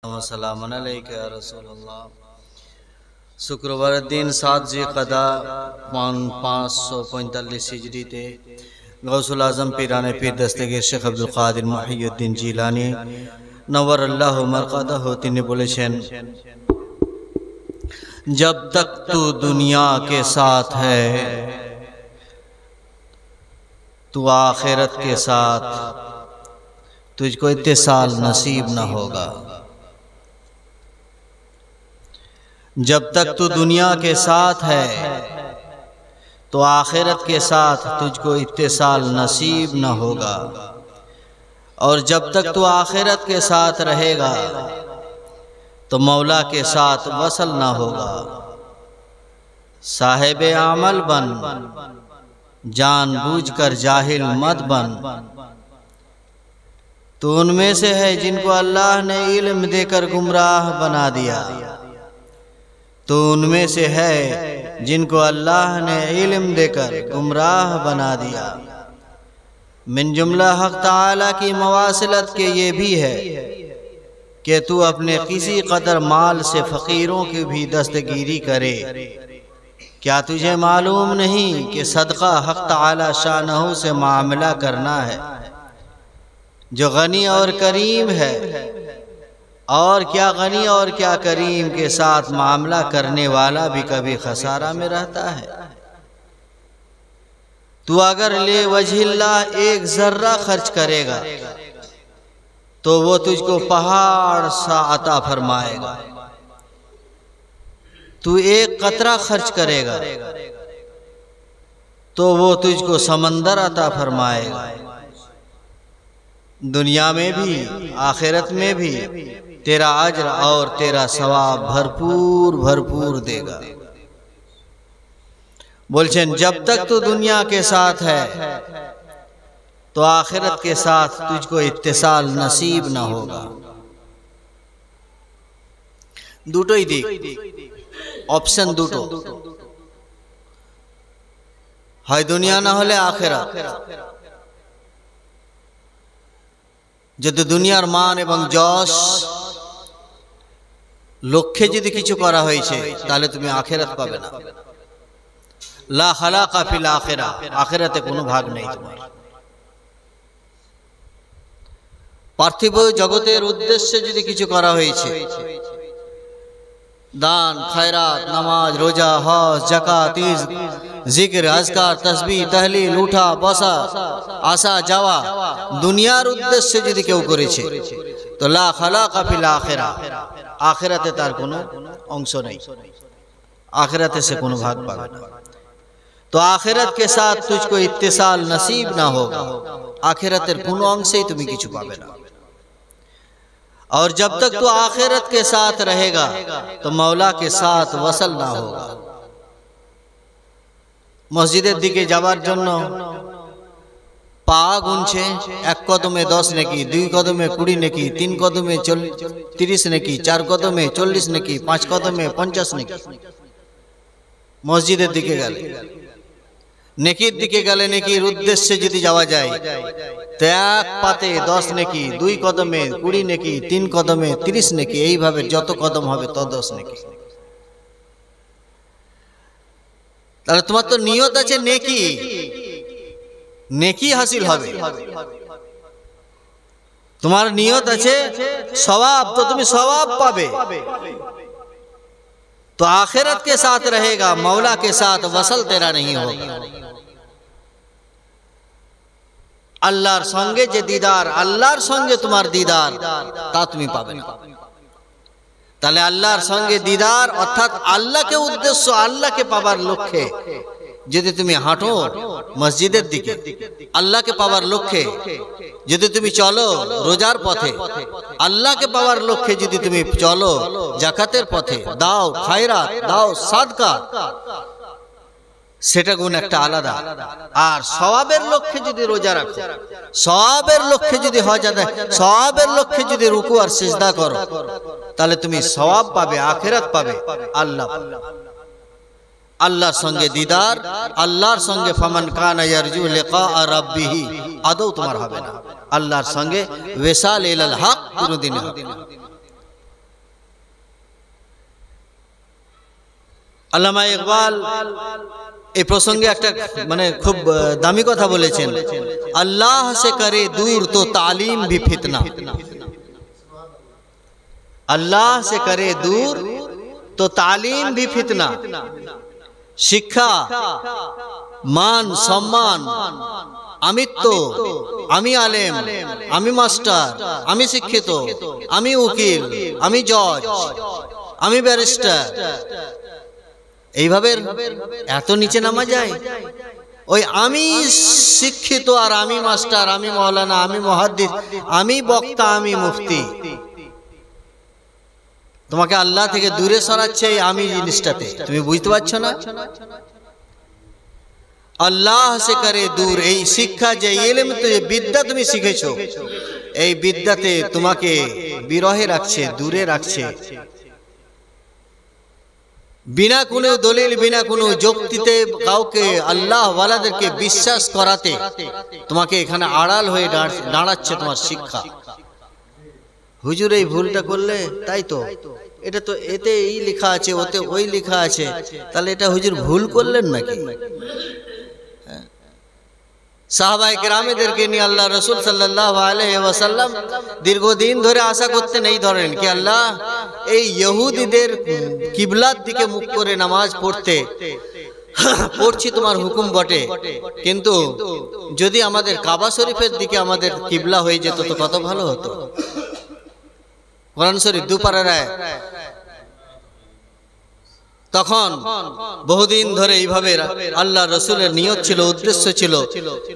वसलामुन अलैका या रसूलल्लाह। शुक्रवार दिन 7 ज़िक़दा 545 हिजरीते गौसुल आज़म पीराने पीर दस्तगीर शेख अब्दुल कादिर मुहियुद्दीन जिलानी नव्वरल्लाहु मरक़दहु তিনি বলেছেন, जब तक तू दुनिया के साथ है तू आखिरत के साथ तुझको इत्तिसाल नसीब न होगा। जब तक तू दुनिया के साथ है तो आखिरत के साथ तुझको इत्तिसाल नसीब न होगा, और जब तक तू आखिरत के साथ रहेगा तो मौला के साथ वसल न होगा। साहिब अमल बन, जानबूझकर जाहिल मत बन। तो उनमें से है जिनको अल्लाह ने इल्म देकर गुमराह बना दिया, तो उनमें से है जिनको अल्लाह ने इल्म देकर गुमराह बना दिया। मिन जुमला हक़ ताला की मवासिलत के ये भी है कि तू अपने किसी कदर माल से फ़कीरों की भी दस्तगीरी करे। क्या तुझे मालूम नहीं कि सदका हक़ ताला शानहू से मामला करना है, जो गनी और करीम है। और क्या गनी और क्या करीम के साथ मामला करने वाला भी कभी खसारा में रहता है। तू अगर ले वजहिल्लाह एक ज़र्रा खर्च करेगा तो वो तुझको पहाड़ सा अता फरमाएगा। तू एक कतरा खर्च करेगा तो वो तुझको समंदर अता फरमाएगा। दुनिया में भी आखिरत में भी तेरा अज्र और तेरा सवाब भरपूर भरपूर देगा। बोलছেন, जब तक तू दुनिया के साथ है तो आखिरत के साथ तुझको इत्तिसाल नसीब न होगा। দুটোই দিক, অপশন দুটো, হয় দুনিয়া না হলে আখিরাত। যদি দুনিয়ার মান এবং যশ লক্ষ্যে যদি কিছু করা হয়েছে তাহলে তুমি আখিরাত পাবে না। লা খালাকা ফিল আখিরা, আখিরাতে কোনো ভাগ নেই তোমার। পার্থিব জগতের উদ্দেশ্যে যদি কিছু করা হয়েছে, দান খায়রাত নামাজ রোজা হজ যাকাত জিকির আজকার তসবিহ তাহলিল উঠা বসা আসা যাওয়া দুনিয়ার উদ্দেশ্যে যদি কেউ করেছে তো লা খালাকা ফিল আখিরা, আখিরাতে তার কোনো অংশ নেই, আখিরাতে সে কোনো ভাগ পাবে না। তো আখিরাত के साथ तुझको इत्तिसाल नसीब ना होगा, আখিরাতের কোনো অংশেই তুমি কিছু পাবে না। और जब तक तू आखिरत के साथ रहेगा तो मौला के साथ वसल ना होगा। मस्जिদের দিকে যাওয়ার জন্য পা গুনছে, এক কদমে 10 নেকি, 2 কদমে 20 নেকি, 3 কদমে 30 নেকি, 4 কদমে 40 নেকি, 5 কদমে 50 নেকি। মসজিদের দিকে গেলে, নেকির দিকে গেলে, নেকির উদ্দেশ্যে যদি যাওয়া যায় তো এক পাতে 10 নেকি, 2 কদমে 20 নেকি, 3 কদমে 30 নেকি, এইভাবে যত কদম হবে তত 10 নেকি। তাহলে তোমার তো নিয়ত আছে নেকি, নেকি হাসিল হবে। তোমার নিয়ত আছে সওয়াব, তো তুমি সওয়াব পাবে। तो आखिरत के साथ रहेगा, मौला के साथ वसल तेरा नहीं होगा। আল্লাহর সঙ্গে যে দিদার, আল্লাহর সঙ্গে তোমার দিদার তা তুমি পাবে না। তাহলে আল্লাহর সঙ্গে দিদার অর্থাৎ আল্লাহকে উদ্দেশ্য, আল্লাহকে পাবার লক্ষ্যে যদি তুমি হাঁটো মসজিদের দিকে, আল্লাহকে পাওয়ার লক্ষ্যে যদি তুমি চলো রোজার পথে, আল্লাহকে পাওয়ার লক্ষ্যে যদি তুমি চলো যাকাতের পথে, দাও খায়রাত দাও সাদকা, সেটা গুণ একটা আলাদা। আর সওয়াবের লক্ষ্যে যদি রোজা রাখো, সওয়াবের লক্ষ্যে যদি হজ আদায়, সওয়াবের লক্ষ্যে যদি রুকু আর সিজদা করো তাহলে তুমি সওয়াব পাবে, আখিরাত পাবে, আল্লাহ আল্লাহর সঙ্গে দিদার, আল্লাহর সঙ্গে ফামান কানা ইয়ারজু লিকা রাব্বিহি আদৌ তোমার হবে না। আল্লাহর সঙ্গে ওয়াসাল ইলাল হক কোনদিন হবে না। আল্লামা ইকবাল এই প্রসঙ্গে একটা মানে খুব দামি কথা বলেছেন, আল্লাহ সে করে দূর তো তালিম ভি ফিতনা, আল্লাহ সে করে দূর তো তালিম ভি ফিতনা। শিক্ষা, মান, সম্মান, আমিত্ব, আমি আলেম, আমি মাস্টার, আমি শিক্ষিত, আমি উকিল, আমি জজ, আমি ব্যারিস্টার, এইভাবে এত নিচে নামা যায়? ওই আমি শিক্ষিত আর আমি মাস্টার, আমি মৌলানা, আমি মুহাদ্দিস, আমি বক্তা, আমি মুফতি, তোমাকে আল্লাহ থেকে দূরে সরাচ্ছে এই আমি জিনিসটাতে। তুমি বুঝতে পারছো না? আল্লাহ সে করে দূর, এই শিক্ষা যে ইলম, যে বিদ্যা তুমি শিখেছো, এই বিদ্যাতে তোমাকে বিরহে রাখছে, দূরে রাখছে। বিনা কোনো দলিল, বিনা কোনো যুক্তিতে কাউকে আল্লাহ ওয়ালাদেরকে বিশ্বাস করাতে তোমাকে এখানে আড়াল হয়ে দাঁড়াচ্ছে তোমার শিক্ষা। হুজুর এই ভুলটা করলে, তাই তো এটা তো এতে এই লেখা আছে, ওতে ওই লেখা আছে, তাহলে এটা হুজুর ভুল করলেন নাকি? সাহাবায়ে কেরামদেরকে নিয়ে আল্লাহ রাসূল সাল্লাল্লাহু আলাইহি ওয়াসাল্লাম দীর্ঘদিন ধরে আশা করতেন এই ধরেন কি, আল্লাহ এই ইহুদিদের কিবলার দিকে মুখ করে নামাজ পড়ছি তোমার হুকুম বটে, কিন্তু যদি আমাদের কাবা শরীফের দিকে আমাদের কিবলা হয়ে যেত তো কত ভালো হতো। কোরআন শরীফ দুপারার আয়াত। তখন বহুদিন ধরে এইভাবে আল্লাহ রসুলের নিয়ত ছিল, উদ্দেশ্য ছিল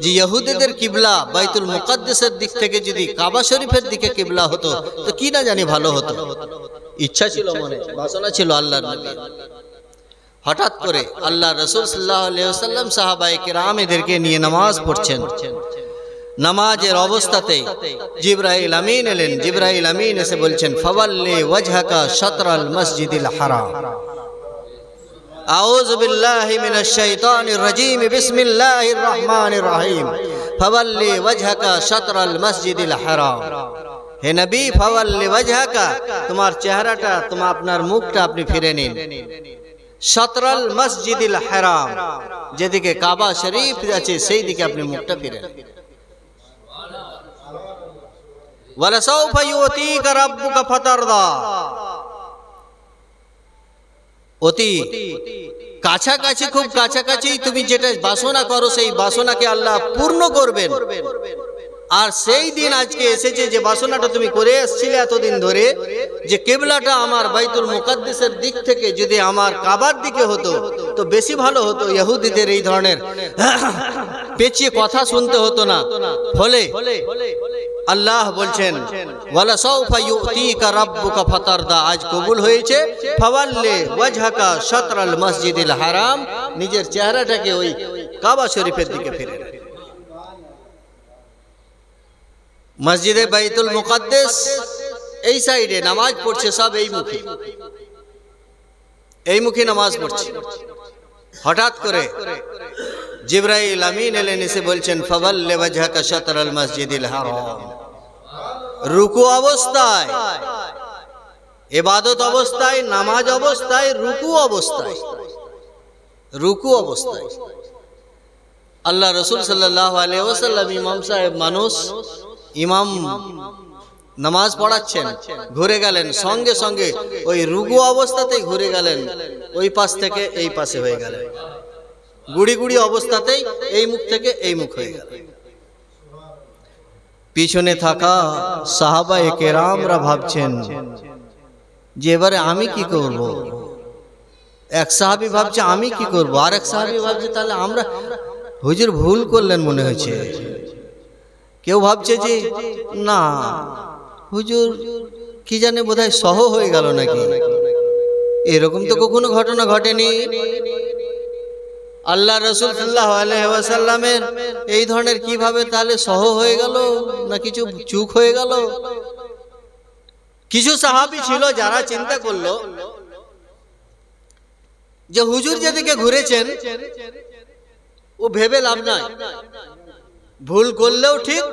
যে ইহুদিদের কিবলা বাইতুল মুকাদ্দাসের দিক থেকে যদি কাবা শরীফের দিকে কিবলা হতো তো কি না জানি ভালো হতো। ইচ্ছা ছিল, মনে বাসনা ছিল আল্লাহর নবী। হঠাৎ করে আল্লাহ রসুল সাল্লাল্লাহু আলাইহি ওয়াসাল্লাম সাহাবায়ে কেরামদেরকে নিয়ে নামাজ পড়ছেন। নামাজের অবস্থাতে জিবরাইল আমিন এলেন। জিবরাইল আমিন এসে বলছেন, ফাওয়াল্লি ওয়াজহাকা শাতরাল মসজিদিল হারাম। আউযু বিল্লাহি মিনাশ শাইতানির রাজীম, বিসমিল্লাহির রহমানির রহিম। ফাওয়াল্লি ওয়াজহাকা শাতরাল মসজিদিল হারাম। হে নবী, ফাওয়াল্লি ওয়াজহাকা, তোমার চেহারাটা, তোমার আপনার মুখটা আপনি ফিরে নিন শাতরাল মসজিদিল হারাম, যেদিকে কাবা শরীফ আছে সেই দিকে আপনি মুখটা ফিরে নিন। ওয়ালাসাউফা ইউতিকা রাব্বুকা ফাতারদা, অতি কাছাকাছি, খুব কাছাকাছি তুমি যেটা বাসনা করো সেই বাসনাকে আল্লাহ পূর্ণ করবেন। আর সেই দিন আজকে এসেছে যে বাসনাটা তুমি করে এসেছিলে এতদিন ধরে, যে কিবলাটা আমার বাইতুল মুকাদ্দাসের দিক থেকে যদি আমার কাবার দিকে হতো তো বেশি ভালো হতো। ইহুদিদের এই ধরনের পেঁচিয়ে কথা শুনতে হতো না। ফলে আল্লাহ বলছেন, ওয়ালা সাউফা ইউতিকা রাব্বুকা ফাতারদা, আজ কবুল হয়েছে। ফাওয়াল্লি ওয়াজহাকা শাতরাল মসজিদিল হারাম, নিজের চেহারাটাকে ওই কাবা শরীফের দিকে ফিরে। মসজিদে বাইতুল মুকাদ্দাস এই সাইডে, নামাজ পড়ছে সব এই মুখে নামাজ পড়ছে। হঠাৎ করে জিবরাইল আমিন এলেন, এসে বলছেন, ফাওয়াল্লি ওয়াজহাকা শাতরাল মসজিদিল হারাম। রুকু অবস্থায়, ইবাদত অবস্থায়, নামাজ অবস্থায়, রুকু অবস্থায় আল্লাহ রাসূল সাল্লাল্লাহু আলাইহি ওয়াসাল্লাম ইমাম সাহেব মানুষ, ইমাম নামাজ পড়াচ্ছেন, ঘুরে গেলেন, সঙ্গে সঙ্গে ওই রুকু অবস্থাতেই ঘুরে গেলেন, ওই পাশ থেকে এই পাশে হয়ে গেলেন। গুড়ি গুড়ি অবস্থাতেই এই মুখ থেকে এই মুখ হয়ে গেল। পিছনে থাকা সাহাবায়ে কেরামরা ভাবছেন যে এবারে আমি কি করব। এক সাহাবী ভাবছে আমি কি করব, আর এক সাহাবী ভাবছে তাহলে আমরা, হুজুর ভুল করলেন মনে হয়েছে। কেউ ভাবছে যে না হুজুর কি জানে বোধহয় সহ হয়ে গেল নাকি, এরকম তো কখনো ঘটনা ঘটেনি। আল্লাহ রাসূল সাল্লাল্লাহু আলাইহি ওয়াসাল্লামের এই ধরনের কিভাবে তাহলে সহ হয়ে গেল, না কিছু চুক হয়ে গেল। কিছু সাহাবী ছিল যারা চিন্তা করলো যে হুজুর যেদিকে ঘুরেছেন ও ভেবে লাভ নাই, ভুল করলেও ঠিক,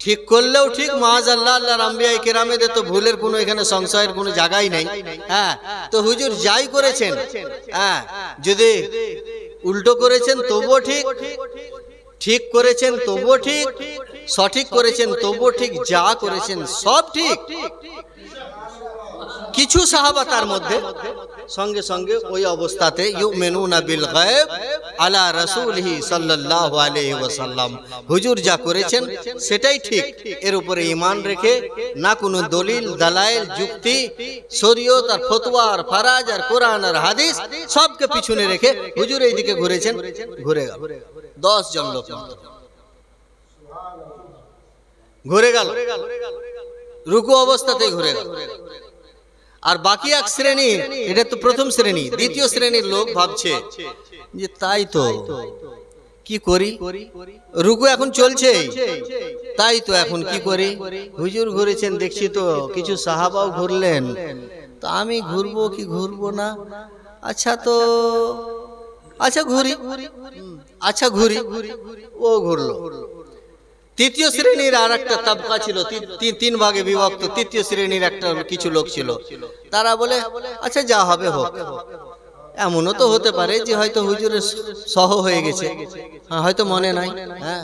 ঠিক করলেও ঠিক, মাআযাল্লাহ আল্লাহর আম্বিয়া কেরামেদের তো ভুলের কোনো এখানে সংশয়ের কোনো জায়গাই নেই। হ্যাঁ, তো হুজুর যাই করেছেন, হ্যাঁ, যদি উল্টো করেছেন তবুও ঠিক, ঠিক করেছেন তবুও ঠিক, সঠিক করেছেন তবুও ঠিক, যা করেছেন সব ঠিক। কিছু সাহাবা তার মধ্যে সঙ্গে সঙ্গে ওই অবস্থাতে ইউমিনুনা বিল গায়ব আলা রাসূলিহি সাল্লাল্লাহু আলাইহি ওয়াসাল্লাম, হুজুর যা করেছেন সেটাই ঠিক, এর উপরে ঈমান রেখে না কোনো দলিল দালাইল যুক্তি শরীয়ত আর ফতোয়া আর ফারাজ আর কোরআন আর হাদিস সবকে পিছনে রেখে হুজুর এইদিকে ঘুরেছেন, ঘুরে গেল 10 জন লোক ঘুরে গেল, রুকু অবস্থাতেই ঘুরে গেল। আর বাকি এক শ্রেণী, এটা তো প্রথম শ্রেণী, দ্বিতীয় শ্রেণীর লোক ভাবছে যে তাই তো কি করি, রুকু এখন চলছে, তাই তো এখন কি করি, হুজুর ঘুরেছেন দেখছি তো কিছু সাহাবাও ঘুরলেন, তো আমি ঘুরবো কি ঘুরবো না, আচ্ছা তো আচ্ছা ঘুরি, আচ্ছা ঘুরি, ও ঘুরলো। তৃতীয় শ্রেণীর আর একটা তাবকা ছিল, তিন ভাগে বিভক্ত, তৃতীয় শ্রেণীর একটা কিছু লোক ছিল, তারা বলে আচ্ছা যা হবে হোক। এমনও তো হতে পারে যে হয়তো হুজুরের সহ হয়ে গেছে, হয়তো মনে নাই, হ্যাঁ,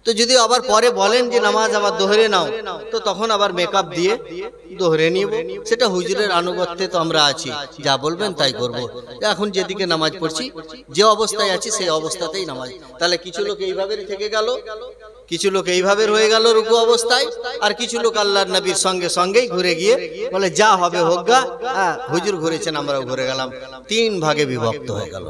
তো যদি আবার পরে বলেন যে নামাজ আবার দোহরে নাও, তো তখন আবার মেকআপ দিয়ে দোহরে নিব, সেটা হুজুরের আনুগত্যে তো আমরা আছি, যা বলবেন তাই করব। এখন যেদিকে নামাজ পড়ছি, যে অবস্থায় আছি সেই অবস্থাতেই নামাজ। তাহলে কিছু লোক এইভাবে থেকে গেল, কিছু লোক এইভাবে রয়ে গেল রুকু অবস্থায়, আর কিছু লোক আল্লাহর নবীর সঙ্গে সঙ্গেই ঘুরে গিয়ে বলে যা হবে হোক গা, হ্যাঁ হুজুর ঘুরেছেন আমরাও ঘুরে গেলাম, 3 ভাগে বিভক্ত হয়ে গেল।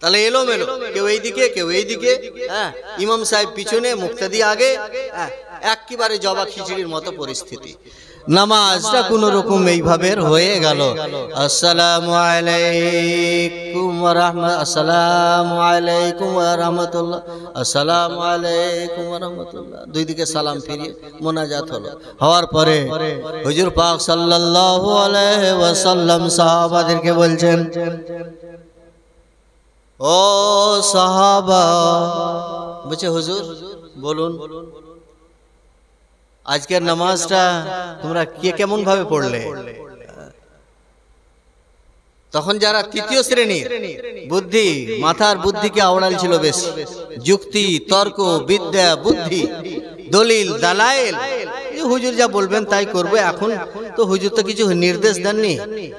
তাহলে এলোমেলো, কেউ এইদিকে কেউ এইদিকে, হ্যাঁ, ইমাম সাহেব পিছনে মুক্তাদি আগে, হ্যাঁ, একেবারে জবা খিচুড়ির মতো পরিস্থিতি। নামাজটা কোন রকম এইভাবে হয়ে গেল। আসসালামু আলাইকুম ওয়া রাহমাতুল্লাহ, আসসালামু আলাইকুম ওয়া রাহমাতুল্লাহ, আসসালামু আলাইকুম ওয়া রাহমাতুল্লাহ, দুই দিকে সালাম ফিরিয়ে মোনাজাত হলো। হওয়ার পরে হুজুর পাক সাল্লাল্লাহু আলাইহি ওয়াসাল্লাম সাহাবাদেরকে বলছেন, ও সাহাবা, বলছে হুজুর বলুন আজকের নামাজটা তোমরা কে কেমন ভাবে পড়লে? তখন যারা তৃতীয় শ্রেণীর বুদ্ধি, মাথার বুদ্ধিকে আওড়াল ছিল বেশ, যুক্তি তর্ক বিদ্যা বুদ্ধি দলিল দালাইল, হুজুর যা বলবেন তাই করবে। এখন তো হুজুর তো কিছু নির্দেশ দেননি,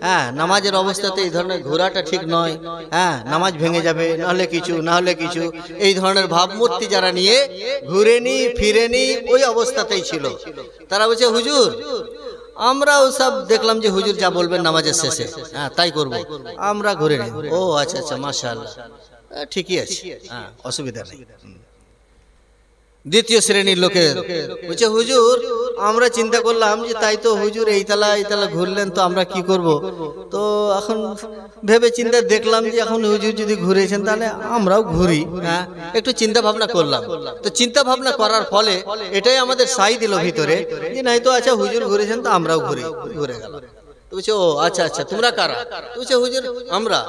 হ্যাঁ, নামাজের অবস্থাতে এই ধরনের ঘোরাটা ঠিক নয়, হ্যাঁ, নামাজ ভেঙে যাবে, নাহলে কিছু নাহলে কিছু, এই ধরনের ভাবমূর্তি যারা নিয়ে ঘুরেনি ফিরেনি ওই অবস্থাতেই ছিল, তারা বলছে হুজুর আমরাও সব দেখলাম যে হুজুর যা বলবেন নামাজের শেষে, হ্যাঁ তাই করব, আমরা ঘুরে নেই। ও আচ্ছা আচ্ছা মাশাআল্লাহ, ঠিকই আছে, হ্যাঁ অসুবিধা নেই। দ্বিতীয় শ্রেণীর লোকের বলছে হুজুর আমরা চিন্তা করলাম যে তাই তো হুজুর এই তালা ঘুরলেন, তো আমরা কি করব, তো এখন ভেবে চিন্তা দেখলাম যে এখন হুজুর যদি ঘুরেছেন তাহলে আমরাও ঘুরি, হ্যাঁ একটু চিন্তা ভাবনা করলাম। তো চিন্তা ভাবনা করার ফলে এটাই আমাদের সাই দিল ভিতরে যে নাই তো আচ্ছা হুজুর ঘুরেছেন তো আমরাও ঘুরি, ঘুরে গেল। তো বলছে ও আচ্ছা আচ্ছা তোমরা কারা? তো বলছে হুজুর আমরা।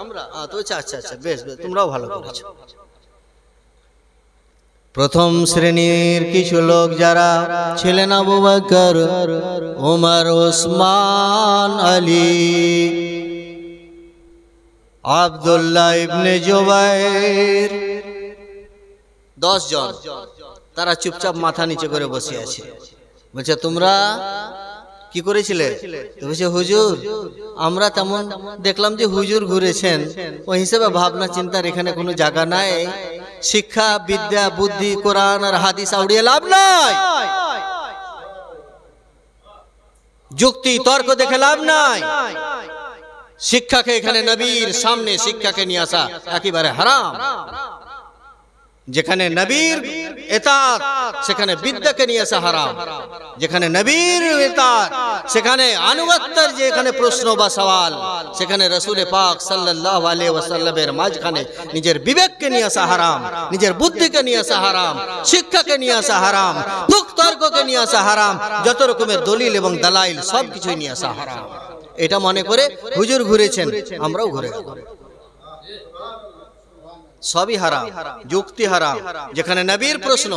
তো বলছে আচ্ছা আচ্ছা বেশ বেশ, তোমরাও ভালো করেছো। প্রথম শ্রেণীর কিছু লোক যারা ছিলেন আবু বকর, ওমর, ওসমান, আলী, আব্দুল্লাহ ইবনে জুবাইর, 10 জন, তারা চুপচাপ মাথা নিচে করে বসে আছে। বলছে তোমরা কি করেছিলে? তো বলছে হুজুর আমরা তেমন দেখলাম যে হুজুর ঘুরেছেন, ওই হিসেবে ভাবনা চিন্তার এখানে কোনো জায়গা নাই, শিক্ষা বিদ্যা বুদ্ধি কোরআন আর হাদিস আউড়িয়ে লাভ নাই, যুক্তি তর্ক দেখে লাভ নাই, শিক্ষাকে এখানে নবীর সামনে শিক্ষাকে নিয়ে আসা একেবারে হারাম। যেখানে নবীর ইতাআত সেখানে বিদ্যাকে নিয়ে আসা হারাম, যেখানে নবীর ইতাআত সেখানে আনুগত্যের যেখানে প্রশ্ন বা সওয়াল, সেখানে রাসূল পাক সাল্লাল্লাহু আলাইহি ওয়াসাল্লামের মাঝখানে নিজের বিবেককে নিয়ে আসা হারাম, নিজের বুদ্ধিকে নিয়ে আসা হারাম, শিক্ষাকে নিয়ে আসা হারাম, তর্ককে নিয়ে আসা হারাম, যত রকমের দলিল এবং দালাইল সবকিছু নিয়ে আসা হারাম। এটা মনে করে হুজুর ঘুরেছেন আমরাও ঘুরে গেলাম। সবই হারাম, যুক্তি হারাম। যেখানে নবীর প্রশ্ন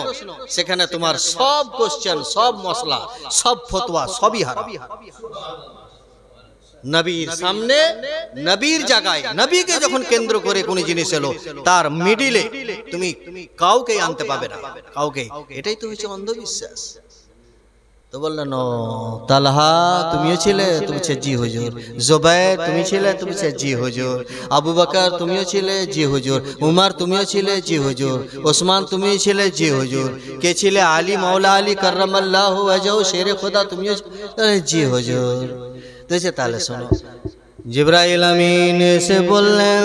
সেখানে তোমার সব কোশ্চেন, সব মশলা, সব ফতোয়া সবই হারাম। নবীর সামনে, নবীর জায়গায়, নবীকে যখন কেন্দ্র করে কোন জিনিস এলো, তার মিডিলে তুমি কাউকে আনতে পাবে না, কাউকে। এটাই তো হচ্ছে অন্ধবিশ্বাস। তো বললেন, ও তালহা তুমিও ছিলে? তুমি বলছে জি হুজুর। জুবাইর তুমি ছিলে? তুমি বলছে জি হুজুর। আবু বকর তুমিও ছিলে? জি হুজুর। উমর তুমিও ছিলে? জি হুজুর। ওসমান তুমিও ছিলে? জি হুজুর। কে ছিলে? আলী, মাওলা আলী কাররামাল্লাহু ওয়াজহু, শেরে খোদা তুমিও? জি হুজুর। তাহলে শোনো, জিবরাইল আমিন এসে বললেন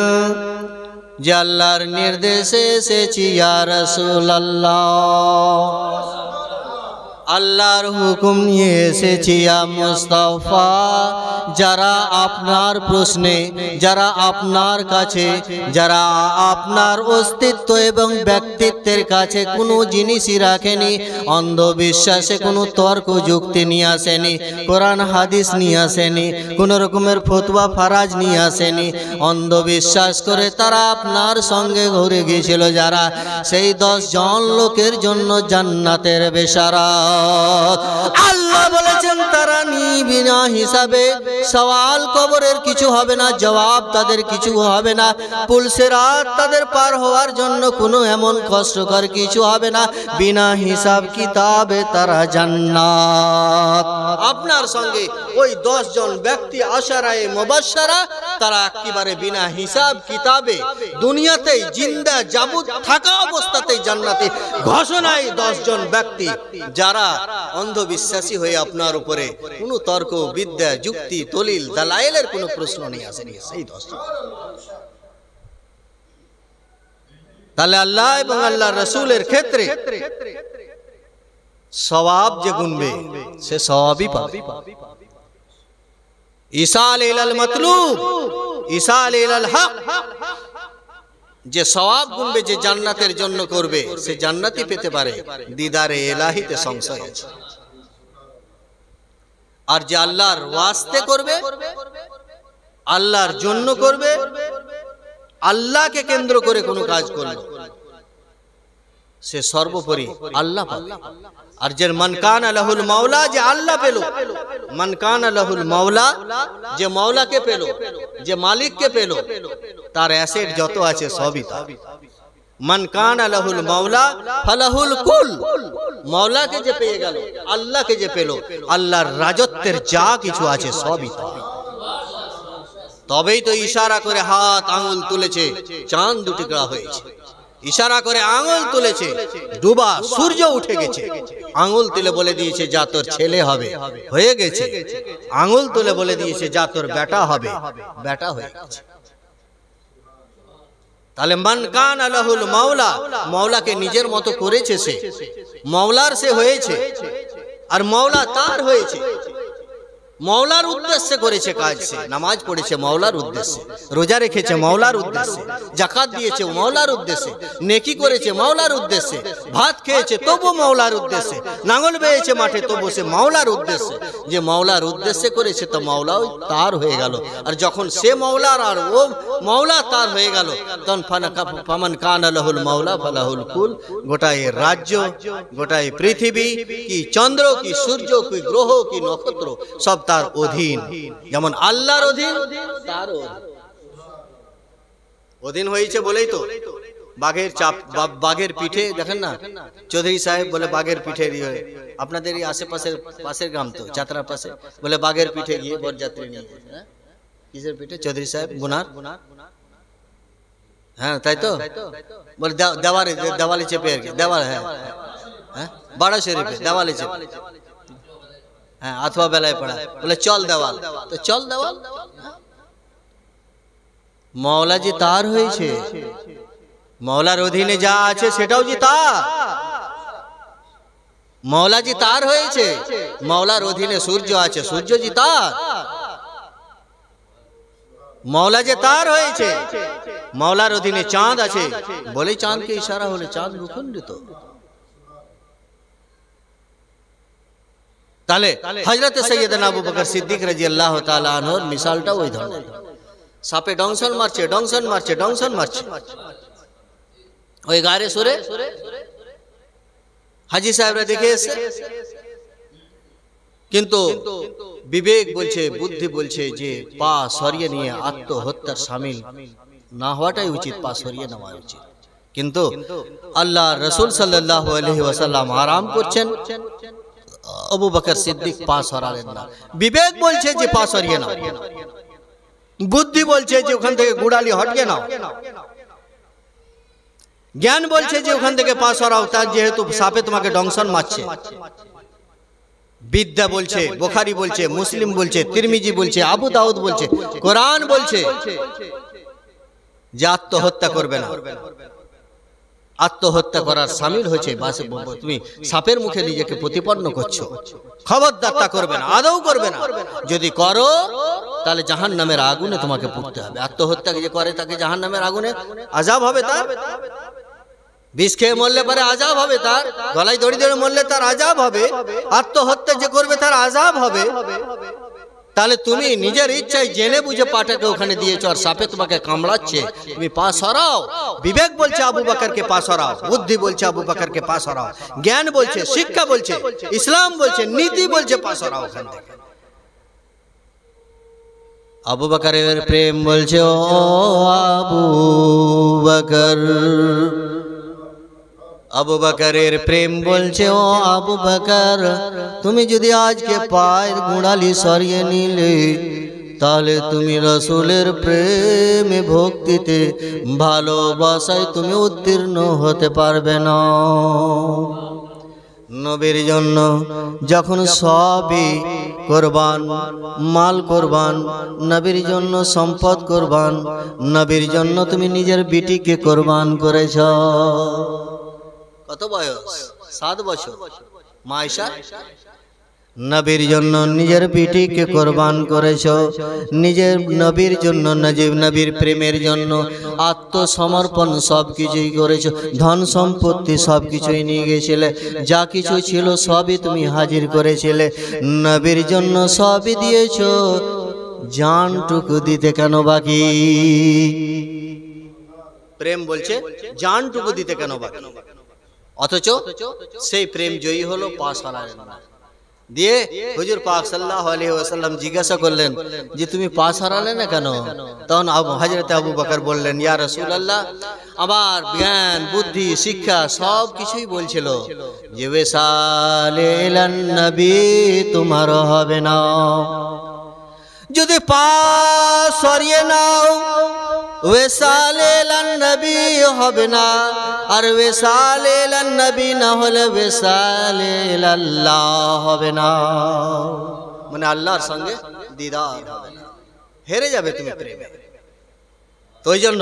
যে আল্লাহর নির্দেশে এসেছি ইয়া রাসূলুল্লাহ, আল্লাহর হুকুম নিয়ে এসেছি ইয়া মুস্তাফা। যারা আপনার প্রশ্নে, যারা আপনার কাছে, যারা আপনার অস্তিত্ব এবং ব্যক্তিত্বের কাছে কোনো জিনিসই রাখেনি, অন্ধবিশ্বাসে কোনো তর্ক যুক্তি নিয়ে আসেনি, কোরআন হাদিস নিয়ে আসেনি, কোনো রকমের ফতোয়া ফারাজ নিয়ে আসেনি, অন্ধবিশ্বাস করে তারা আপনার সঙ্গে ঘুরে গিয়েছিল যারা, সেই 10 জন লোকের জন্য জান্নাতের বেশারাত। আল্লাহ বলেছেন তারা বিনা হিসাবে, সওয়াল কবরের কিছু হবে না, জবাব তাদের কিছু হবে না, পুলসিরাত তাদের পার হওয়ার জন্য কোনো এমন কষ্টকর কিছু হবে না, বিনা হিসাব কিতাবে তারা জান্নাত। আপনার সঙ্গে ওই 10 জন ব্যক্তি আশারায়ে মুবাশশারা, তারা একেবারে বিনা হিসাব কিতাবে দুনিয়াতেই জিন্দা জাবুত থাকা অবস্থাতেই জান্নাতে ঘোষণায় 10 জন ব্যক্তি, যারা অন্ধবিশ্বাসী হয়ে আপনার উপরে কোনো তর্ক বিদ্যা যুক্তি দলিল দালাইলের কোনো প্রশ্ন নিয়ে আসেনি, সেই 10 জন। তাহলে আল্লাহ এবং আল্লাহর রাসূলের ক্ষেত্রে সওয়াব যে গুনবে সে সওয়াবই পাবে। ইসাল ইলাল মাতলুব, ইসাল ইলাল হক, যে সওয়াব গুনবে, যে জান্নাতের জন্য করবে, সে জান্নাতই পেতে পারে, দিদারে ইলাহিতে সংশয় আছে। আর যে আল্লাহর ওয়াস্তে করবে, আল্লাহর জন্য করবে, আল্লাহকে কেন্দ্র করে কোনো কাজ করবে, সে সর্বোপরি আল্লাহ পাবে। আর যে মান কানা লাহুল মাওলা, যে আল্লাহ পেল, মান কানা লাহুল মাওলা, যে মাওলাকে পেল, যে মালিককে পেল, তার অ্যাসেট যত আছে সবই তার। মান কানা লাহুল মাওলা ফালাহুল কুল, মাওলাকে যে পেয়ে গেল, আল্লাহকে যে পেল, আল্লাহর রাজত্বের যা কিছু আছে সবই তার। তবেই তো ইশারা করে হাত আঙ্গুল তুলেছে, চাঁদ দুটিকড়া হয়েছে। ইশারা করে আঙ্গুল তুলেছে, ডুবা সূর্য উঠে গেছে। আঙ্গুল তুলে বলে দিয়েছে যা তোর ছেলে হবে, হয়ে গেছে। আঙ্গুল তুলে বলে দিয়েছে যা তোর বেটা হবে, বেটা হয়ে গেছে। তাহলে মান কানা লাহুল মাওলা, মাওলাকে নিজের মতো করেছে সে, মাওলার সে হয়েছে, আর মাওলা তার হয়েছে। মওলার উদ্দেশ্যে করেছে কাজ, সে নামাজ পড়েছে মওলার উদ্দেশ্যে, রোজা রেখেছে মওলার উদ্দেশ্যে, যাকাত দিয়েছে মওলার উদ্দেশ্যে, নেকি করেছে মওলার উদ্দেশ্যে, ভাত খেয়েছে তবু মওলার উদ্দেশ্যে, নাঙল বেয়েছে মাঠে তবু সে মওলার উদ্দেশ্যে। যে মওলার উদ্দেশ্যে করেছে তো মওলাও তার হয়ে গেল। আর যখন সে মওলার আর ও মওলা তার হয়ে গেল, তখন ফামান কানা লাহুল মাওলা ফালাহুল কুল, গোটাই রাজ্য, গোটাই পৃথিবী, কি চন্দ্র, কি সূর্য, কি গ্রহ, কি নক্ষত্র, সব তার অধীন। যেমন আল্লাহর অধীন, তার অধীন হয়েছে বলেই তো বাঘের চাপ, বাঘের পিঠে দেখেন না, চৌধুরী সাহেব বলে বাঘের পিঠে, আপনাদের এই আশেপাশের পাশের গ্রাম তো যাত্রার পাশে, বলে বাঘের পিঠে গিয়ে বরযাত্রী নিয়ে, কিসের পিঠে? চৌধুরী সাহেব গুনার, হ্যাঁ তাই তো, বলে দেওয়ালে চেপে আর কি, দেওয়াল, হ্যাঁ হ্যাঁ, বাড়া শরীফে দেওয়ালে চেপে, হ্যাঁ, অথবা বেলায় পড়া, বলে চল দেওয়াল, তো চল দেওয়াল। মওলা জি তার হয়েছে, মওলার অধীনে যা আছে সেটাও জি তার। মওলা জি তার হয়েছে, মওলার অধীনে সূর্য আছে, সূর্য জি তার। মওলা যে তার হয়েছে, মওলার অধীনে চাঁদ আছে, বলে চাঁদকে ইশারা হলে চাঁদ ভূখণ্ডিত। তাহলে হযরত সৈয়দনা আবু বকর সিদ্দিক রাদিয়াল্লাহু তাআলা আনহুর মিসালটা ওই ধরনের। সাপে ডংশন মারছে, ডংশন মারছে, ডংশন মারছে, ওই গারে সুরে হাজি সাহেবরা দেখে এসে, কিন্তু বিবেক বলছে, বুদ্ধি বলছে যে পা সরিয়ে নিয়ে আত্মহত্যার শামিল না হওয়াটাই উচিত, পা সরিয়ে নেওয়া উচিত। কিন্তু আল্লাহ রসুল সাল্লাল্লাহু আলাইহি ওয়াসাল্লাম আরাম করছেন, আবু বকর সিদ্দিক পা সরালেন না। বিবেক বলছে যে পা সরিয়ে নাও, বুদ্ধি বলছে যে ওখান থেকে গুড়ালি হটিয়ে নাও, জ্ঞান বলছে যে ওখান থেকে পা সরাও, তার যেহেতু সাপে তোমাকে দংশন মারছে। বিদ্যা বলছে, বুখারী বলছে, মুসলিম বলছে, তিরমিজি বলছে, আবু দাউদ বলছে, কোরআন বলছে যে আত্মহত্যা করবে না। আত্মহত্যা করার শামিল হয়েছে, তুমি সাপের মুখে নিজেকে প্রতিপন্ন করছো। খবরদার তা করবে না, আদৌ করবে না। যদি করো তাহলে জাহান্নামের আগুনে তোমাকে পুড়তে হবে। আত্মহত্যা যে করে তাকে জাহান্নামের আগুনে আযাব হবে, তার বিষ খেয়ে মরলে পরে আযাব হবে, তার গলায় দড়ি ধরে মরলে তার আযাব হবে, আত্মহত্যা যে করবে তার আযাব হবে। তাহলে তুমি নিজের ইচ্ছায় জেনে বুঝে পাটাকে ওখানে দিয়েছো, আর সাপে তোমাকে কামড়াচ্ছে, তুমি পা সরাও। বিবেক বলছে আবু বকরকে পা সরাও, বুদ্ধি বলছে আবু বকরকে পা সরাও, জ্ঞান বলছে, শিক্ষা বলছে, ইসলাম বলছে, নীতি বলছে পা সরাও ওখান থেকে। আবু বকরের প্রেম বলছে, ও আবু বকর, আবু বকরের প্রেম বলছে, ও আবু বকর, তুমি যদি আজকে পায়ের গুড়ালি সরিয়ে নিলে তাহলে তুমি রসুলের প্রেমে, ভক্তিতে, ভালোবাসায় তুমি উত্তীর্ণ হতে পারবে না। নবীর জন্য যখন সবই কোরবান, মাল কোরবান, নবীর জন্য সম্পদ কোরবান, নবীর জন্য তুমি নিজের বিটিকে কোরবান করেছ। কত বয়স? 7 বছর। মা আয়েশা নবীর জন্য নিজের বিটিকে কোরবান করেছ, নিজের নবীর জন্য, নবীর প্রেমের জন্য আত্মসমর্পণ সবকিছুই করেছ, ধন সম্পত্তি সবকিছুই নিয়ে গেছিলে, যা কিছু ছিল সবই তুমি হাজির করেছিলে, নবীর জন্য সবই দিয়েছ, জানটুকু দিতে কেন বাকি? প্রেম বলছে জানটুকু দিতে কেন বাকি? অথচ সেই প্রেম জয়ী হলো, পা সরালেন না। দিয়ে হুজুর পাক সাল্লাল্লাহু আলাইহি ওয়াসাল্লাম জিজ্ঞাসা করলেন যে তুমি পা সরালে না কেন? তখন হযরত আবু বকর বললেন, ইয়া রাসূলুল্লাহ, আমার জ্ঞান, বুদ্ধি, শিক্ষা সব কিছুই বলছিল যে ওয়াসালে ইলান নবী তোমার হবে না। যদি পা সরিয়ে নাও ওয়াসালে ইলান নবী হবে না, আর ওয়াসালে ইলান নবী না হলে ওয়াসালে ইলাল্লাহ হবে না, মানে আল্লাহর সঙ্গে দিদার হবে না, হেরে যাবে তুমি প্রেমে। তো ওই জন্য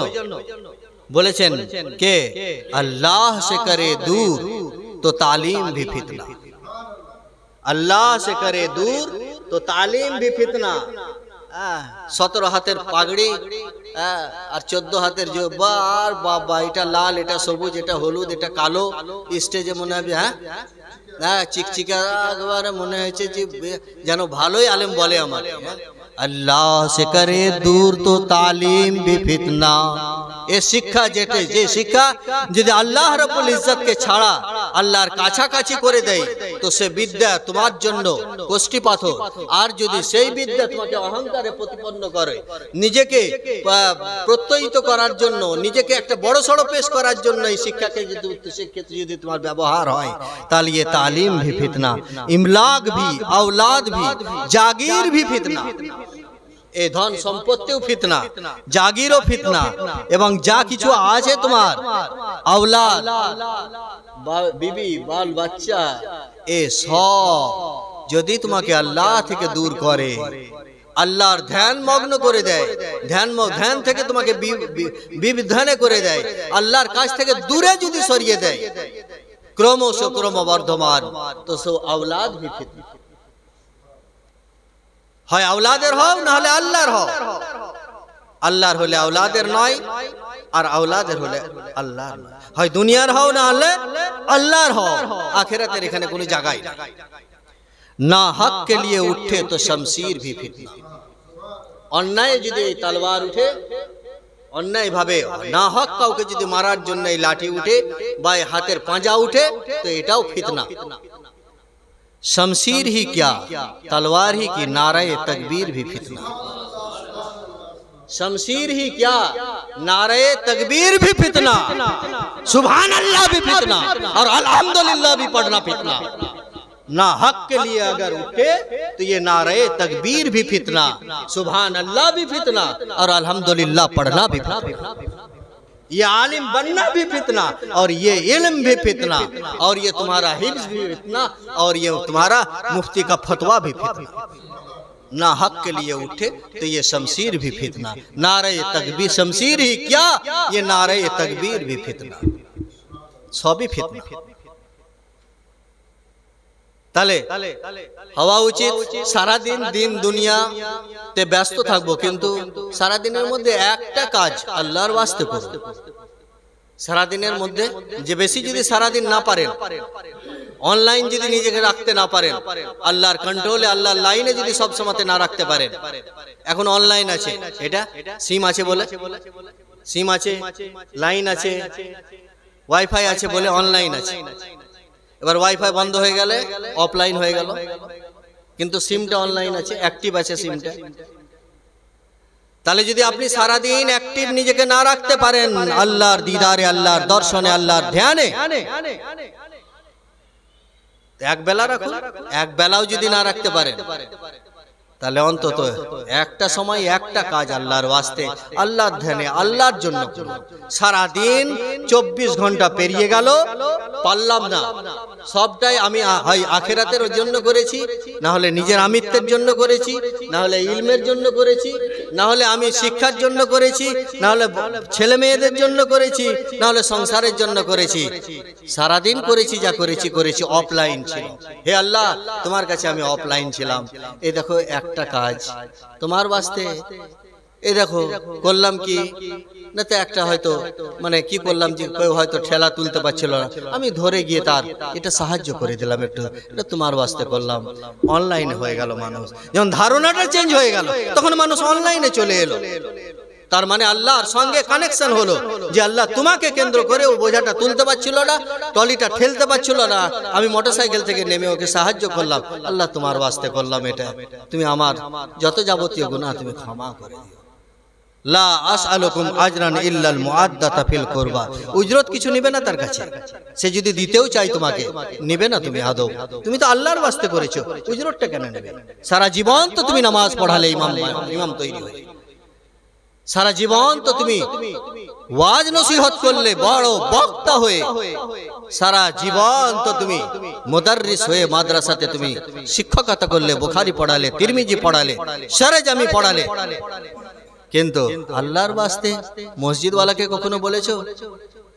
বলেছেন কে আল্লাহ সে করে দূর তো তালিম ভি ফিতনা, আল্লাহ সে করে দূর তো তালিম ভি ফিতনা। 17 হাতের পাগড়ি আর 14 হাতের জুব্বা, আর বাবা এটা লাল, এটা সবুজ, এটা হলুদ, এটা কালো, স্টেজে মনে হবে চিকচিকা, একবারে মনে হয়েছে যে যেন ভালোই আলেম বলে আমাকে। আল্লাহ সে করে দূর তো তালিম ভি ফিতনা। এ শিক্ষা যে শিক্ষা যদি আল্লাহ রাব্বুল ইজ্জতকে ছাড়া আল্লাহর কাছাকাছি করে দেয় তো সে বিদ্যা তোমার জন্য কষ্টি পাথর। আর যদি সেই বিদ্যা তোমাকে অহংকারে প্রতিপন্ন করে, নিজেকে প্রত্যয়িত করার জন্য, নিজেকে একটা বড় সড়ো পেশ করার জন্য এই শিক্ষাকে সেক্ষেত্রে যদি তোমার ব্যবহার হয়, তাহলে ये तालीम भी फितना, इमलाक भी, औलाद भी, जागीर भी फितना। এই ধন সম্পত্তিও ফিতনা, জাগিরও ফিতনা, এবং যা কিছু আছে তোমার আওলাদ, বিবি, বাল বাচ্চা, এ সব যদি তোমাকে আল্লাহ থেকে দূর করে, আল্লাহর ধ্যান মগ্ন করে দেয়, ধ্যান থেকে তোমাকে বিবিধানে করে দেয়, আল্লাহর কাছ থেকে দূরে যদি সরিয়ে দেয় ক্রমশ ক্রমবর্ধমান, তো সে আওলাদ ভি ফিতনা। হয় আওলাদের হও না হলে আল্লাহর হও, আল্লাহর হলে আওলাদের নয়, আর আওলাদের হলে আল্লাহর নয়। হয় দুনিয়ার হও না হলে আল্লাহর হও, আখিরাতের এখানে কোনো জায়গায় না। হক কে লিয়ে উঠে তো শমশির ভি ফিতনা, অন্যায় যদি তলোয়ার উঠে অন্যায় ভাবে না হক কাউকে যদি মারার জন্য এই লাঠি উঠে বা হাতের পাঁজা উঠে তো এটাও ফিতনা। शमशीर ही क्या तलवार ही की नारे तकबीर भी फितना। शमशीर ही क्या नारे तकबीर भी फितना, सुभान अल्लाह भी फितना और अल्हम्दुलिल्लाह भी पढ़ना फितना। ना हक के लिए अगर उठे तो ये नारे तकबीर भी फितना, सुभान अल्लाह भी फितना और अल्हम्दुलिल्लाह पढ़ना भी फितना। ये आलिम बनना भी फितना और ये इल्म भी फितना और ये तुम्हारा हिफ्ज भी फितना और ये तुम्हारा मुफ्ती का फतवा भी फितना। ना हक के लिए उठे तो ये शमशीर भी फितना, नारे तकबीर शमशीर ही क्या ये नारे तकबीर भी फितना, सभी फितना। তাহলে হওয়া উচিত সারাদিন দিন দুনিয়াতে ব্যস্ত থাকবো, কিন্তু সারাদিনের মধ্যে একটা কাজ আল্লাহর ওয়াস্তে করব। সারাদিনের মধ্যে যে বেশি যদি সারাদিন না পারেন, অনলাইন যদি নিজেকে রাখতে না পারেন, আল্লাহর কন্ট্রোলে আল্লাহর লাইনে যদি সব সময়তে না রাখতে পারেন, এখন অনলাইন আছে, এটা সিম আছে বলে, সিম আছে, লাইন আছে, ওয়াইফাই আছে বলে অনলাইন আছে। এবার ওয়াইফাই বন্ধ হয়ে গেলে অফলাইন হয়ে গেল, কিন্তু সিমটা অনলাইন আছে, অ্যাক্টিভ আছে সিমটা। তাহলে যদি আপনি সারা দিন অ্যাক্টিভ নিজেকে না রাখতে পারেন আল্লাহর দিদারে, আল্লাহর দর্শনে, আল্লাহর ধ্যানে, এক বেলা রাখুন, এক বেলাও যদি না রাখতে পারেন তাহলে অন্তত একটা সময় একটা কাজ আল্লাহর ওয়াস্তে, আল্লাহর ধ্যানে, আল্লাহর জন্য। সারা দিন 24 ঘন্টা পেরিয়ে গেল, পারলাম না, সবটাই আমি হয় আখিরাতের জন্য করেছি, না হলে নিজের আমিত্বের জন্য করেছি, না হলে ইলমের জন্য করেছি, না হলে আমি শিক্ষার জন্য করেছি, না হলে ছেলে মেয়েদের জন্য করেছি, না হলে সংসারের জন্য করেছি। সারাদিন করেছি যা করেছি করেছি অফলাইন ছিল। হে আল্লাহ, তোমার কাছে আমি অফলাইন ছিলাম, এই দেখো একটা কাজ তোমার বাস্তে, এই দেখো করলাম কি না, তো একটা হয়তো মানে কি করলাম যে কেউ হয়তো ঠেলা তুলতে পারছিল না, আমি ধরে গিয়ে তার এটা সাহায্য করে দিলাম, একটু এটা তোমার বাস্তে করলাম। অনলাইনে হয়ে গেল মানুষ, যখন ধারণাটা চেঞ্জ হয়ে গেল তখন মানুষ অনলাইনে চলে এলো। তার মানে আল্লাহর সঙ্গে কানেকশন হলো যে আল্লাহ তোমাকে কেন্দ্র করে ও বোঝাটা তুলতে পারছিল না, টলিটা ঠেলতে পারছিল না, আমি মোটরসাইকেল থেকে নেমে ওকে সাহায্য করলাম, আল্লাহ তোমার বাস্তে করলাম এটা, তুমি আমার যত যাবতীয় গুনাহ তুমি ক্ষমা করে দিও। লা আসআলুকুম আজরান ইল্লাল মুআদ্দাতা ফিল কুরবা, উজরত কিছু নেবে না তার কাছে, সে যদি দিতেও চাই তোমাকে নেবে না তুমি আদৌ, তুমি তো আল্লাহর ওয়াস্তে করেছো, উজরতটা কেন নেবে? সারা জীবন তো তুমি নামাজ পড়ালে ইমাম তৈরি হয়ে, সারা জীবন তো তুমি ওয়াজ নসিহত করলে বড় বক্তা হয়ে, সারা জীবন তো তুমি মুদাররিস হয়ে মাদ্রাসাতে তুমি শিক্ষকতা করলে, বুখারী পড়ালে, তিরমিজি পড়ালে, শরজামি পড়ালে, কিন্তু আল্লাহর ওয়াস্তে মসজিদওয়ালাকে কখনো বলেছো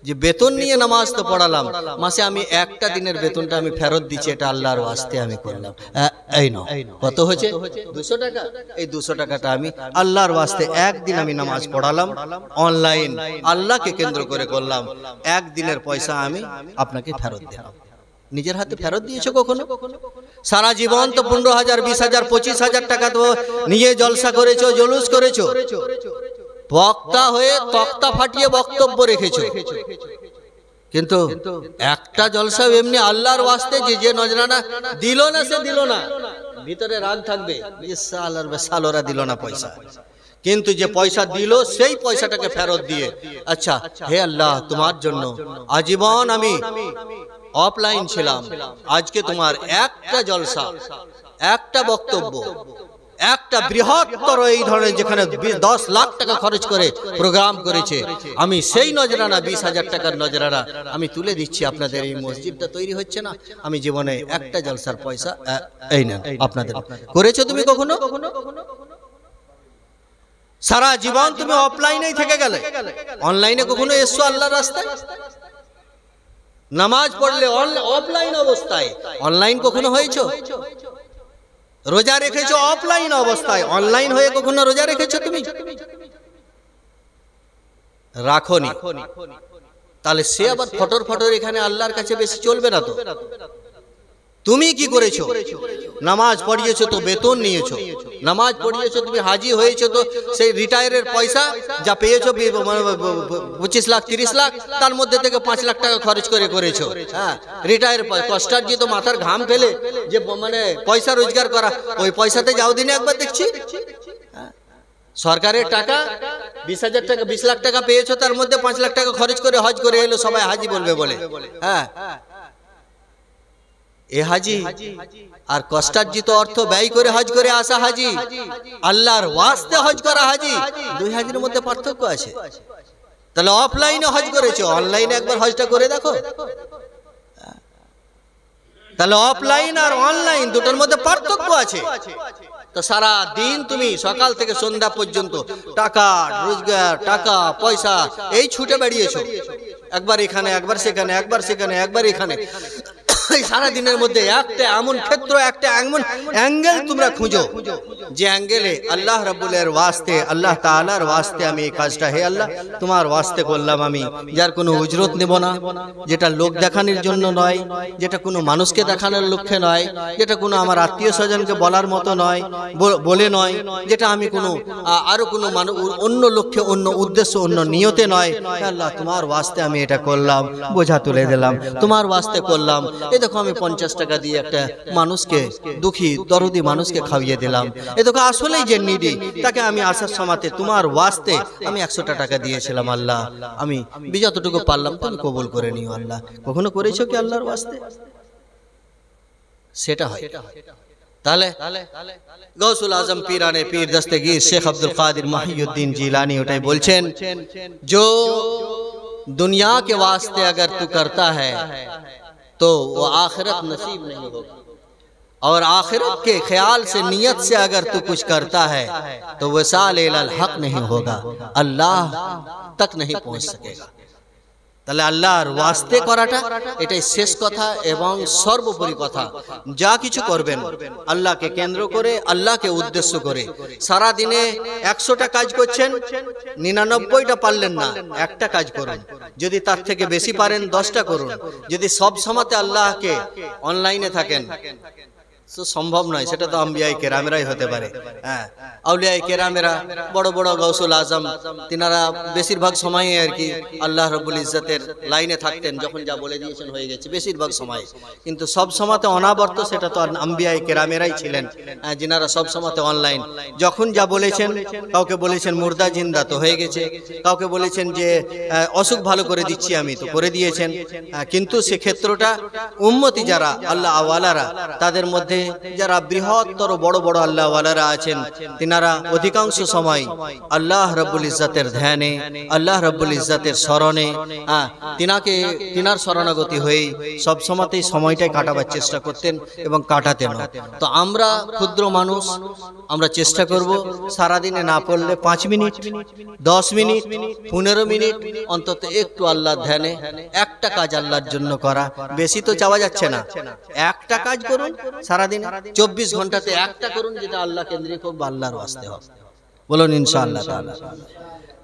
যে বেতন নিয়ে নামাজ তো পড়ালাম, মাসে আমি একটা দিনের বেতনটা আমি ফেরত দিচ্ছি, এটা আল্লাহর ওয়াস্তে আমি করলাম, এই নাও কত হয়েছে 200 টাকা, এই 200 টাকাটা আমি আল্লাহর ওয়াস্তে একদিন আমি নামাজ পড়ালাম, অনলাইন আল্লাহকে কেন্দ্র করে করলাম, একদিনের পয়সা আমি আপনাকে ফেরত দিলাম। নিজের হাতে ফেরত দিয়েছো কখনো? সারা জীবন তো 15,000, 20,000, 25,000 টাকা তো নিয়ে জলসা করেছো, জলুস করেছো, বক্তা হয়ে তক্তা ফাটিয়ে বক্তব্য রেখেছো, কিন্তু একটা জলসা এমনি আল্লাহর ওয়াস্তে যে নজরানা দিল না, সে দিল না, ভিতরে রাগ থাকবে, সালোরা দিল না পয়সা, কিন্তু যে পয়সা দিল সেই পয়সাটাকে ফেরত দিয়ে, আচ্ছা হে আল্লাহ তোমার জন্য আজীবন আমি অফলাইন ছিলাম, আজকে তোমার একটা জলসা, একটা বক্তব্য, একটা বৃহত্তর এই ধরনের যেখানে 10 লাখ টাকা খরচ করে প্রোগ্রাম করেছে, আমি সেই নজরানা 20,000 টাকার নজরানা আমি তুলে দিচ্ছি আপনাদের, এই মসজিদটা তৈরি হচ্ছে না, আমি জীবনে একটা জলসার পয়সা এই না আপনাদের। করেছো তুমি কখনো? সারা জীবন তুমি অফলাইনেই থেকে গেলে, অনলাইনে কখনো এসছো আল্লাহর রাস্তায়? নামাজ পড়লে অফলাইন অবস্থায়, অনলাইন কখনো হয়েছো? রোজা রেখেছো অফলাইন অবস্থায়, অনলাইন হয়ে কখনো রোজা রেখেছো তুমি? রাখোনি, তাহলে সে আবার ফটর ফটর এখানে আল্লাহর কাছে বেশি চলবে না তো। তুমি কি করেছো? নামাজ পড়িয়েছো তো বেতন নিয়েছো, নামাজ পড়িয়েছো, তুমি হাজি হয়েছো তো সেই রিটায়ারের পয়সা যা পেয়েছো 25 লাখ 30 লাখ, তার মধ্যে থেকে 5 লাখ টাকা খরচ করে করেছো। হ্যাঁ, রিটায়ার কষ্টার্জিত মাথার ঘাম ফেলে যে মানে পয়সা রোজগার করা, ওই পয়সাতে যাও দিনে একবার দেখছি। সরকারের টাকা 20,000 টাকা 20 লাখ টাকা পেয়েছো, তার মধ্যে 5 লাখ টাকা খরচ করে হজ করে এলো, সবাই হাজি বলবে বলে। হ্যাঁ, এ হাজি আর কষ্টার্জিত অর্থ ব্যয় করে হজ করে আসা হাজি, আল্লাহর ওয়াস্তে হজ করা হাজি, দুই হাজির মধ্যে পার্থক্য আছে। তাহলে অফলাইনে হজ করেছো, অনলাইনে একবার হজটা করে দেখো। তাহলে অফলাইন আর অনলাইন দুটোর মধ্যে পার্থক্য আছে। তো সারা দিন তুমি সকাল থেকে সন্ধ্যা পর্যন্ত টাকা রোজগার, টাকা পয়সা এই ছুটে বেরিয়েছো, একবার এখানে একবার সেখানে, একবার সেখানে একবার এখানে। সারা দিনের মধ্যে একটা এমন ক্ষেত্র, একটা এমন অ্যাঙ্গেল তোমরা খুঁজো যে অ্যাঙ্গেলে আল্লাহ রাব্বুলের ওয়াস্তে, আল্লাহ তাআলার ওয়াস্তে আমি এই কাজটা হে আল্লাহ তোমার ওয়াস্তে করলাম, আমি যার কোনো উজরত নেব না, যেটা লোক দেখানোর জন্য নয়, যেটা কোনো মানুষকে দেখানোর লক্ষ্যে নয়, যেটা কোনো আমার আত্মীয় স্বজনকে বলার মতো নয়, বলে নয়, যেটা আমি কোনো আরো কোনো অন্য লক্ষ্যে, অন্য উদ্দেশ্য, অন্য নিয়তে নয়। আল্লাহ তোমার ওয়াস্তে আমি এটা করলাম, বোঝা তুলে দিলাম, তোমার ওয়াস্তে করলাম। এই দেখো আমি 50 টাকা দিয়ে একটা মানুষকে, দুঃখী দরদি মানুষকে খাইয়ে দিলাম। এই দেখো আসলেই যে নিডি, তাকে আমি আসার সময়তে তোমার ওয়াস্তে আমি 100 টাকা দিয়েছিলাম। আল্লাহ আমি যতটুকু পারলাম তুমি কবুল করে নিও। আল্লাহ কখনো করেছো কি আল্লাহর ওয়াস্তে? সেটা হয়। তাহলে গৌসুল আজম পীরানে পীর দস্তগীর শেখ আব্দুল কাদির মহিউদ্দিন জিলানী ওটাই বলছেন, जो दुनिया के वास्ते अगर तू करता है तो वो आखिरत नसीब नहीं होगी, और आखिरत के ख्याल से, नियत से अगर तू कुछ करता है तो वसाल इलल हक नहीं होगा, अल्लाह तक नहीं पहुंच सकेगा। তাহলে আল্লাহর ওয়াস্তে করাটা এটাই শেষ কথা এবং সর্বোপরি কথা। যা কিছু করবেন আল্লাহকে কেন্দ্র করে, আল্লাহকে উদ্দেশ্য করে। সারা দিনে 100টা কাজ করছেন, 99টা পারলেন না, একটা কাজ করুন। যদি তার থেকে বেশি পারেন 10টা করুন। যদি সব সময়তে আল্লাহকে অনলাইনে থাকেন তো সম্ভব নয়, সেটা তো আম্বিয়ায়ে কেরামেরাই হতে পারে। হ্যাঁ, আউলিয়ায়ে কেরামেরা, বড় বড় গৌসুল আজম, তিনারা বেশিরভাগ সময়ে আর কি আল্লাহ রাব্বুল ইজ্জতের লাইনে থাকতেন, যখন যা বলে দিয়েছেন হয়ে গেছে বেশিরভাগ সময়। কিন্তু সব সময়তে অনাবর্ত সেটা তো আম্বিয়ায়ে কেরামেরাই ছিলেন, যিনারা সব সময়তে অনলাইন। যখন যা বলেছেন, কাউকে বলেছেন মুর্দা জিন্দা তো হয়ে গেছে, কাউকে বলেছেন যে অসুখ ভালো করে দিচ্ছি আমি তো করে দিয়েছেন। কিন্তু সে ক্ষেত্রটা উম্মতি যারা আল্লাহ আওয়ালারা, তাদের মধ্যে যারা বৃহত্তর বড় বড় আল্লাহ ওয়ালারা আছেন, তিনারা অধিকাংশ সময় আল্লাহ রাব্বুল ইজ্জতের ধ্যানে, আল্লাহ রাব্বুল ইজ্জতের স্মরণে, তিনার শরণাগতি হয়ে সব সময়তেই সময়টাই কাটাবার চেষ্টা করতেন এবং কাটাতেন। তো আমরা ক্ষুদ্র মানুষ, আমরা চেষ্টা করব সারাদিনে না পড়লে 5 মিনিট, 10 মিনিট, 15 মিনিট অন্তত একটু আল্লাহর ধ্যানে, একটা কাজ আল্লাহর জন্য করা। বেশি তো চাওয়া যাচ্ছে না, একটা কাজ করুন সারাদিন, 24 ঘন্টাতে একটা করুন যেটা আল্লাহ কেন্দ্রিক হোক বা আল্লাহর ওয়াস্তে হোক। বলুন ইনশাআল্লাহ তাআলা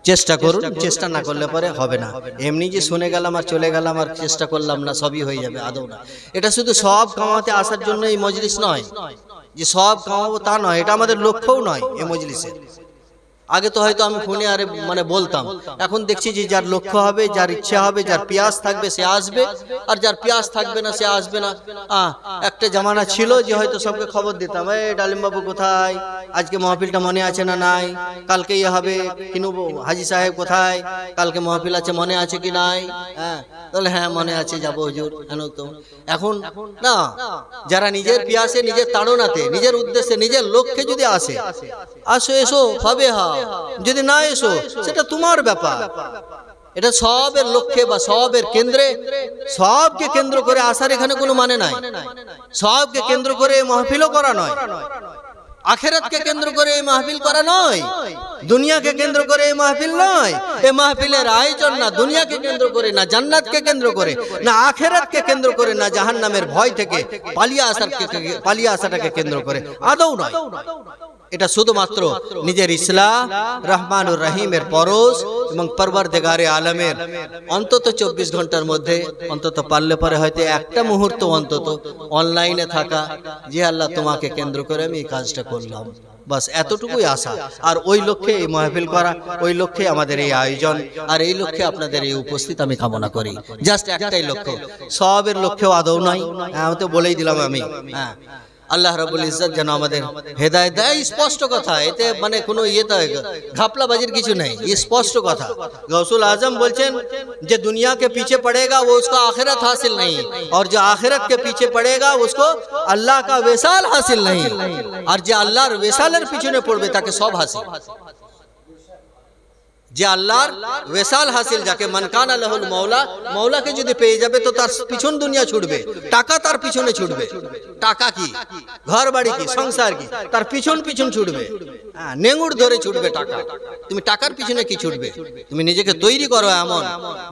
চেষ্টা করুন। চেষ্টা না করলে পরে হবে না। এমনি যে শুনে গেলাম আর চলে গেলাম আর চেষ্টা করলাম না, সবই হয়ে যাবে, আদৌ না। এটা শুধু সব কামাতে আসার জন্য এই মজলিস নয়, যে সব কামাবো তা নয়, এটা আমাদের লক্ষ্যও নয় এই মজলিসে। আগে তো হয়তো আমি ফোনে আরে মানে বলতাম, এখন দেখছি যে যার লক্ষ্য হবে, যার ইচ্ছা হবে, যার পিয়াস থাকবে সে আসবে, আর যার পিয়াস থাকবে না সে আসবে না। একটা জামানা ছিল যে হয়তো সবকে খবর দিতাম, এই ডালিম বাবু কোথায়, আজকে মাহফিলটা মনে আছে না নাই, কালকে ইয়ে হবে কিনু, হাজি সাহেব কোথায়, কালকে মাহফিল আছে মনে আছে কি নাই। হ্যাঁ, তাহলে হ্যাঁ মনে আছে, যাবো হুজুর। এখন না, যারা নিজের পিয়াসে, নিজের তাড়নাতে, নিজের উদ্দেশ্যে, নিজের লক্ষ্যে যদি আসে, আসো এসো পাবে, হ্যাঁ, যদি না এসো সেটা তোমার ব্যাপার। এটা সবের লক্ষ্যে বা সবের কেন্দ্রে, সবকে কেন্দ্র করে আসার এখানে কোনো মানে নাই। সবকে কেন্দ্র করে মাহফিলও করা নয়, আখিরাতকে কেন্দ্র করে এই মাহফিল করা নয়, দুনিয়াকে কেন্দ্র করে এই মাহফিল নয়। এই মাহফিলের আয়োজন না দুনিয়াকে কেন্দ্র করে, না জান্নাতকে কেন্দ্র করে, না আখিরাতকে কেন্দ্র করে, না জাহান্নামের ভয় থেকে পালিয়ে আসাটাকে কেন্দ্র করে, আদৌ নয়। এটা শুধুমাত্র নিজের ইসলাহ, রহমানুর রহিমের পরশ, এবং পরবর্তীগারে আলমের অন্তত 24 ঘন্টার মধ্যে অন্তত পারলে পরে হয়তো একটা মুহূর্ত অন্তত অনলাইনে থাকা, যে আল্লাহ তোমাকে কেন্দ্র করে আমি এই কাজটা করলাম, বাস এতটুকুই আশা। আর ওই লক্ষ্যে এই মাহফিল করা, ওই লক্ষ্যে আমাদের এই আয়োজন, আর এই লক্ষ্যে আপনাদের এই উপস্থিত আমি কামনা করি। জাস্ট একটাই লক্ষ্য, সবের লক্ষ্যেও আদৌ নাই, আমি তো বলেই দিলাম আমি। হ্যাঁ, আল্লাহ রাব্বুল ইজ্জত যেন আমাদের হেদায়েত দেয়, স্পষ্ট কথা, এতে মানে কোনো ইয়েতে ঘাপলাবাজির কিছু নেই, স্পষ্ট কথা। গৌসুল आजम বলছেন যে दुनिया के पीछे पड़ेगा वो उसको आखिरत हासिल नहीं, और जो आखिरत के पीछे पड़ेगा उसको अल्लाह का विसाल हासिल नहीं, और যে আল্লাহর विसाলের পিছনে পড়বে তাকে সব হাসিল। যে আল্লাহর ওয়েসাল হাসিল, যাকে মানকানা লাহুল মাওলা, মাওলাকে যদি পেয়ে যাবে তো তার পিছন দুনিয়া ছুটবে, টাকা তার পিছনে ছুটবে, টাকা কি, ঘর বাড়ি কি, সংসার কি, তার পিছন পিছন ছুটবে, নেঙুর ধরে ছুটবে টাকা। তুমি টাকার পিছনে কি ছুটবে? তুমি নিজেকে তৈরি করো এমন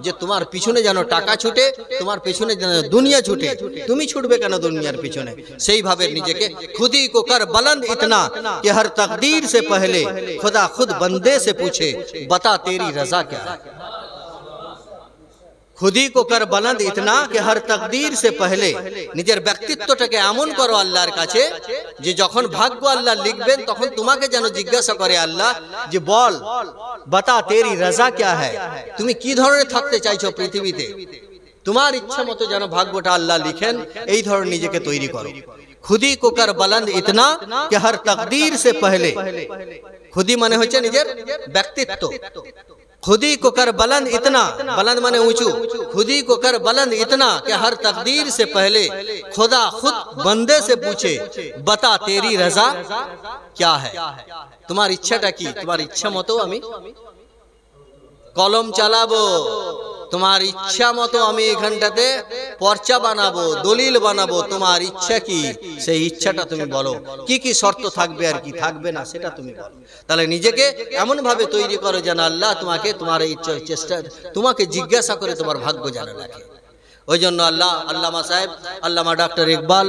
যে তোমার পিছনে যেন টাকা ছুটে, তোমার পিছনে যেন দুনিয়া ছুটে, তুমি ছুটবে কেন দুনিয়ার পিছনে? সেইভাবে নিজেকে খুদি কো কর বুলंद इतना कि हर तकदीर से पहले खुदा खुद बंदे से पूछे बता तेरी रजा क्या है। खुदी को कर बुलंद इतना कि हर तकदीर से पहले নিজের ব্যক্তিত্বটাকে এমন করো আল্লাহর কাছে যে যখন ভাগ্য আল্লাহ লিখবেন তখন তোমাকে যেন জিজ্ঞাসা করে আল্লাহ যে বল বতা তেরি রাজা क्या है, তুমি কি ধরনের থাকতে চাইছো পৃথিবীতে, তোমার ইচ্ছা মতো যেন ভাগ্যটা আল্লাহ লিখেন, এই ধরনের নিজেকে তৈরি করো। খুদি को कर बुलंद इतना कि हर तकदीर से पहले, खुदी মানে হচ্ছে নিজের ব্যক্তিত্ব, खुदी को कर बुलंद इतना, बुलंद माने ऊंचू, खुदी को कर बुलंद इतना कि हर तकदीर से पहले खुदा खुद बंदे से पूछे बता तेरी रजा क्या है, তোমার ইচ্ছাটা কি, তোমার ইচ্ছা মতো আমি কলম চালাবো, তোমার ইচ্ছা মতো আমি এখানটাতে পর্চা বানাবো, দলিল বানাবো, তোমার ইচ্ছা কি, সেই ইচ্ছাটা তুমি বলো, কি কি শর্ত থাকবে আর কি থাকবে না সেটা তুমি বলো। তাহলে নিজেকে এমন ভাবে তৈরি করো যেন আল্লাহ তোমাকে তোমার এই চেষ্টা, তোমাকে জিজ্ঞাসা করে তোমার ভাগ্য জানা রাখে। ওই জন্য আল্লামা সাহেব, আল্লামা ডক্টর ইকবাল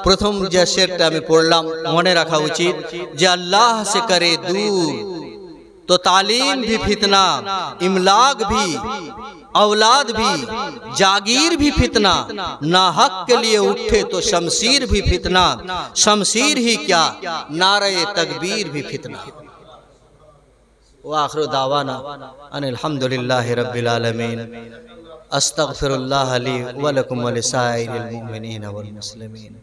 প্রথম যে শেরটা আমি পড়লাম, মনে রাখা উচিত যে আল্লাহ সে করে দূর तो तालीम भी फितना, इमलाक भी, औलाद भी, जागीर भी फितना, ना हक के लिए उठे तो शमशीर भी फितना, शमशीर ही क्या नारे तकबीर भी फितना। व आखिर दावाना अनिल हम्दुलिल्लाहि रब्बिल आलमीन, अस्तगफिरुल्लाह ली व लकुम व लिसाइरिल मुमिनीन वल मुस्लिमीन।